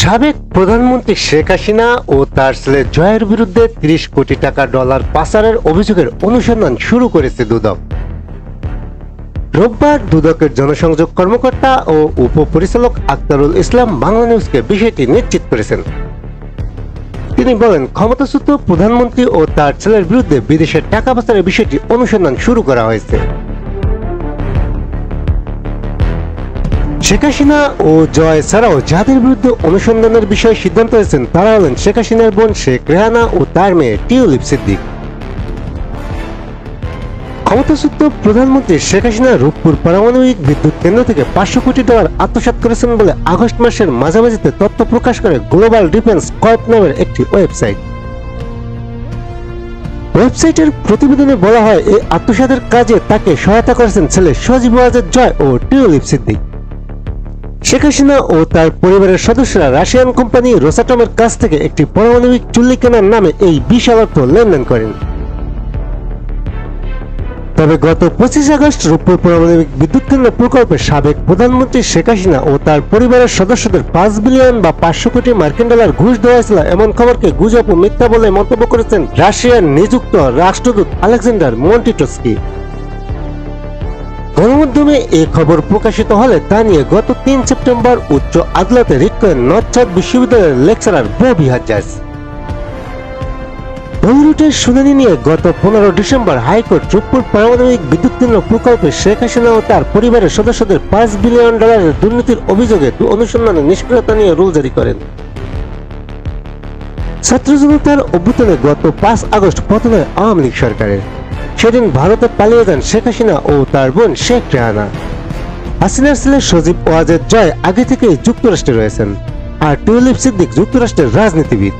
সাবেক প্রধানমন্ত্রী শেখ হাসিনা ও তার ছেলে জয়ের বিরুদ্ধে ৩০ কোটি টাকা ডলার পাচারের অভিযোগের অনুসন্ধান শুরু করেছে দুদক। রোববার দুদকের জনসংযোগ কর্মকর্তা ও উপপরিচালক আক্তারুল ইসলাম বাংলা নিউজকে বিষয়টি নিশ্চিত করেছেন। তিনি বলেন, ক্ষমতাচ্যুত প্রধানমন্ত্রী ও তার ছেলের বিরুদ্ধে বিদেশে টাকা পাচারের বিষয়টি অনুসন্ধান শুরু করা হয়েছে। শেখ হাসিনা ও জয় ছাড়াও যাদের বিরুদ্ধে অনুসন্ধানের বিষয়ে সিদ্ধান্ত হয়েছেন তারা হলেন শেখ হাসিনার বোন শেখ রেহানা ও তার মেয়ে টিউলিপ সিদ্দিক। ক্ষমতাচ্যুত প্রধানমন্ত্রী শেখ হাসিনা রূপপুর পারমাণবিক বিদ্যুৎ কেন্দ্র থেকে ৫০০ কোটি ডলার আত্মসাৎ করেছেন বলে আগস্ট মাসের মাঝামাঝিতে তথ্য প্রকাশ করে গ্লোবাল ডিফেন্স কর্প নামের একটি ওয়েবসাইট। ওয়েবসাইটের প্রতিবেদনে বলা হয়, এই আত্মসাতের কাজে তাকে সহায়তা করেছেন ছেলে সজীব ওয়াজেদ জয় ও টিউলিপ সিদ্দিক। শেখ হাসিনা ও তার পরিবারের সদস্যরা রাশিয়ান কোম্পানি রোসাটমের কাছ থেকে একটি পারমাণবিক চুল্লি কেনার নামে এই বিশাল অর্থ লেনদেন করেন। তবে গত ২৫ আগস্ট রূপপুর পারমাণবিক বিদ্যুৎ কেন্দ্র প্রকল্পের সাবেক প্রধানমন্ত্রী শেখ হাসিনা ও তার পরিবারের সদস্যদের ৫ বিলিয়ন বা ৫০০ কোটি মার্কিন ডলার ঘুষ দেওয়া হয়েছিল এমন খবরকে গুজব ও মিথ্যা বলে মন্তব্য করেছেন রাশিয়ার নিযুক্ত রাষ্ট্রদূত আলেকজান্ডার মন্টিটস্কি। গণমাধ্যমে এই খবর প্রকাশিত হলে তা নিয়ে গত ৩ সেপ্টেম্বর উচ্চ আদালতে রিট করেন নর্থ সাউথ বিশ্ববিদ্যালয়ের লেকচারার ববি হাজ্জাজ। ওই রুটের শুনানি নিয়ে গত ১৫ ডিসেম্বর হাইকোর্ট রূপপুর পারমাণবিক বিদ্যুৎ কেন্দ্র প্রকল্পে শেখ হাসিনা ও তার পরিবারের সদস্যদের ৫ বিলিয়ন ডলারের দুর্নীতির অভিযোগে অনুসন্ধানে নিষ্ক্রিয়তা নিয়ে রুল জারি করেন। ছাত্র জনতার অভ্যুত্থানে গত ৫ আগস্ট পতন হয় আওয়ামী লীগ সরকারের। সেদিন ভারতে পালিয়ে যান শেখ হাসিনা ও তার বোন শেখ রেহানা। হাসিনার ছেলে সজীব ওয়াজেদ জয় আগে থেকেই যুক্তরাষ্ট্রে রয়েছেন, আর টিউলিপ সিদ্দিক যুক্তরাষ্ট্রের রাজনীতিবিদ।